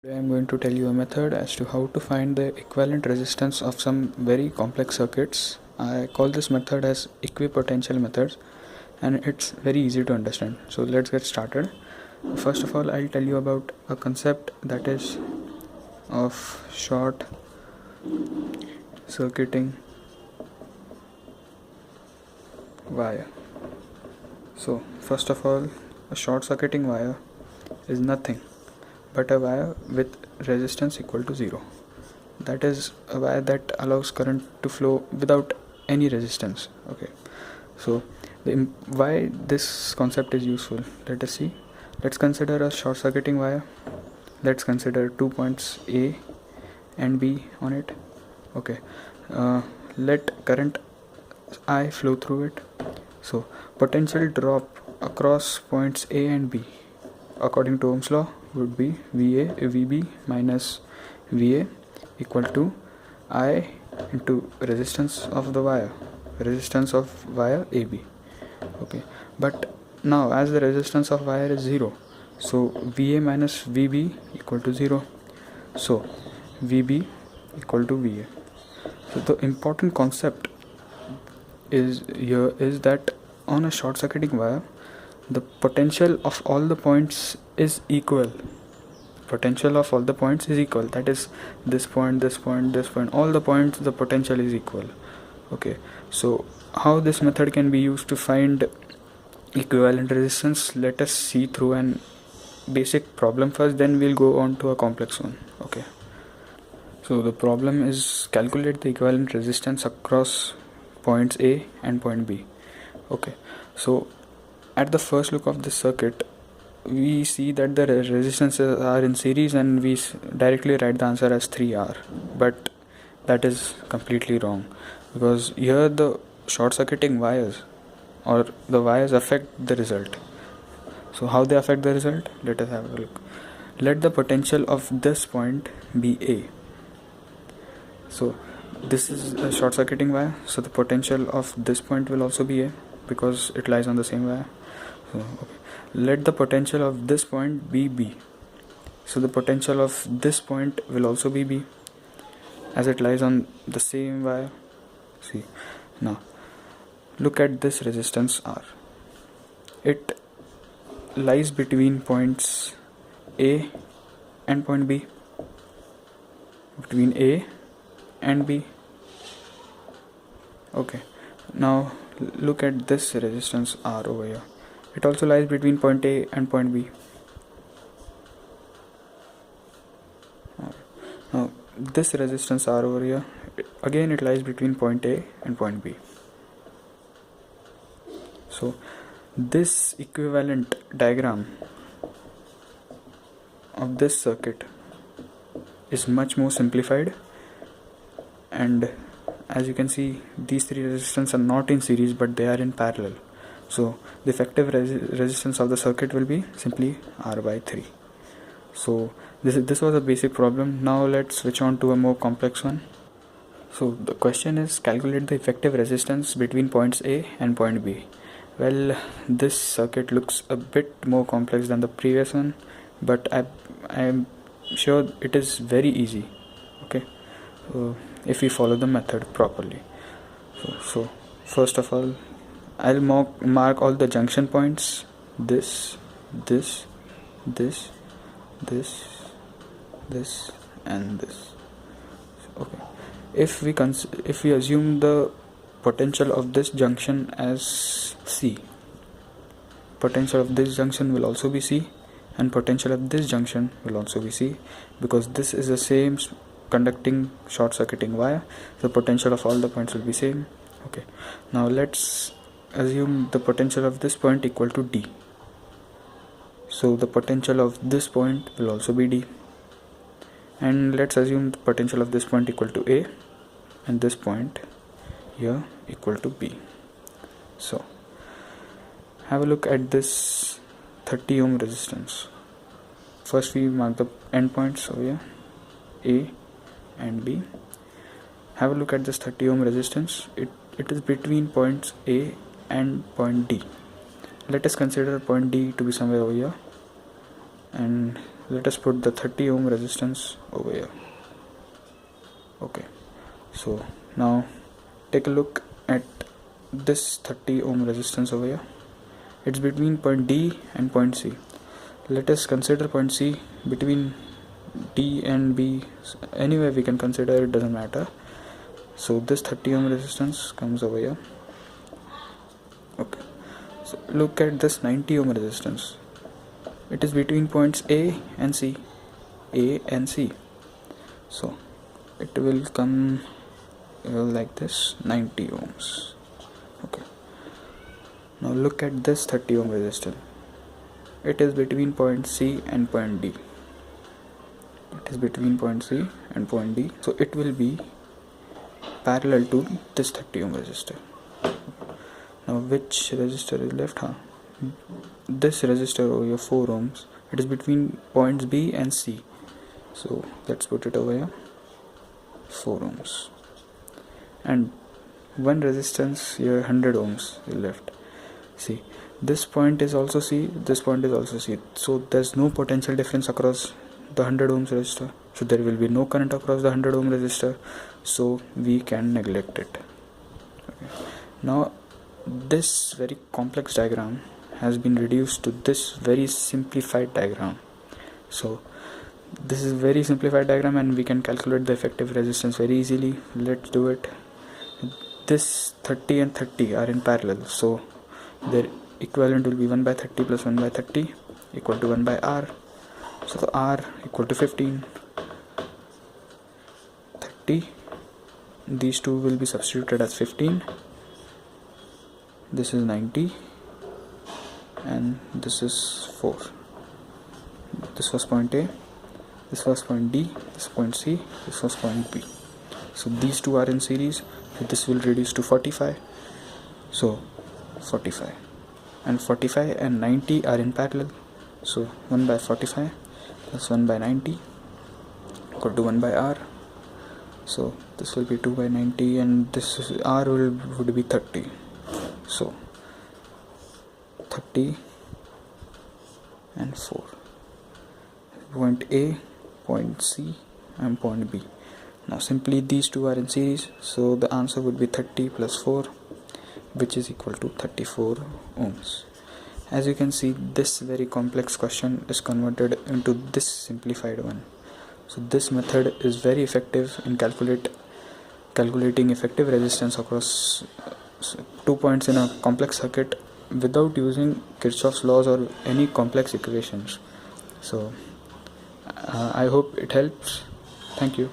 Today I'm going to tell you a method as to how to find the equivalent resistance of some very complex circuits. I call this method as equipotential method, and it's very easy to understand. So let's get started. First of all, I'll tell you about a concept that is of short circuiting wire. So first of all, a short circuiting wire is nothing but a wire with resistance equal to 0. That is a wire that allows current to flow without any resistance. Okay, so why this concept is useful, let us see. Let's consider a short circuiting wire. Let's consider 2 points A and B on it. Okay, let current I flow through it. So potential drop across points A and B according to Ohm's law would be VB minus VA equal to I into resistance of wire AB. Okay, but now as the resistance of wire is 0, so VA minus VB equal to 0, so VB equal to VA. So the important concept is that on a short circuiting wire, the potential of all the points is equal. That is, this point, all the points, the potential is equal. Okay, so how this method can be used to find equivalent resistance, let us see through an basic problem first, then we'll go on to a complex one. Okay, so the problem is calculate the equivalent resistance across points A and point B. Okay, so at the first look of this circuit, we see that the resistances are in series and we directly write the answer as 3R, but that is completely wrong, because here the short circuiting wires or the wires affect the result. So how they affect the result, let us have a look. Let the potential of this point be A. So this is a short circuiting wire, so the potential of this point will also be A because it lies on the same wire. So, okay. Let the potential of this point be B. So the potential of this point will also be B as it lies on the same wire. See, now look at this resistance R. It lies between points A and point B. Between A and B. Okay, now look at this resistance R over here. It also lies between point A and point B. Now this resistance R over here, again it lies between point A and point B. So this equivalent diagram of this circuit is much more simplified, and as you can see, these three resistances are not in series but they are in parallel. So the effective resistance of the circuit will be simply R by 3. So this was a basic problem. Now let's switch on to a more complex one. So the question is, calculate the effective resistance between points A and point B. Well, this circuit looks a bit more complex than the previous one, but I'm sure it is very easy. Okay, so if we follow the method properly. So first of all, I'll mark all the junction points, this, and this. Okay, if we assume the potential of this junction as C, potential of this junction will also be C, and potential of this junction will also be C, because this is the same conducting short circuiting wire. The potential of all the points will be same. Okay, now let's assume the potential of this point equal to D. So the potential of this point will also be D, and let's assume the potential of this point equal to A and this point here equal to B. So have a look at this 30 ohm resistance. First we mark the endpoints over here, A and B. Have a look at this 30 ohm resistance. It is between points A and point D. Let us consider point D to be somewhere over here, and let us put the 30 ohm resistance over here. Okay, so now take a look at this 30 ohm resistance over here. It's between point D and point C. Let us consider point C between D and B. Anyway we can consider, it doesn't matter. So this 30 ohm resistance comes over here. Okay, so look at this 90 ohm resistance. It is between points A and C. So it will come like this, 90 ohms. Okay, now look at this 30 ohm resistor. It is between point C and point D. So it will be parallel to this 30 ohm resistor. Now which resistor is left? This resistor over here, 4 ohms. It is between points B and C. So let's put it over here, 4 ohms. And one resistance here, 100 ohms is left. See, this point is also C, this point is also C. So there's no potential difference across the 100 ohms resistor. So there will be no current across the 100 ohm resistor. So we can neglect it. Okay. Now this very complex diagram has been reduced to this very simplified diagram. So this is very simplified diagram and we can calculate the effective resistance very easily. Let's do it. This 30 and 30 are in parallel, so their equivalent will be 1 by 30 plus 1 by 30 equal to 1 by R. So the R equal to 15. 30, these two will be substituted as 15. This is 90 and this is 4. This was point A, this was point D, this point C, this was point B. So these two are in series, so this will reduce to 45. So 45 and 45 and 90 are in parallel. So 1 by 45 plus 1 by 90 equal to 1 by R. So this will be 2 by 90 and this is R would be 30. So 30 and 4. Point A, point C and point B. Now simply these two are in series, so the answer would be 30 plus 4, which is equal to 34 ohms. As you can see, this very complex question is converted into this simplified one. So this method is very effective in calculating effective resistance across 2 points in a complex circuit without using Kirchhoff's laws or any complex equations. So I hope it helps. Thank you.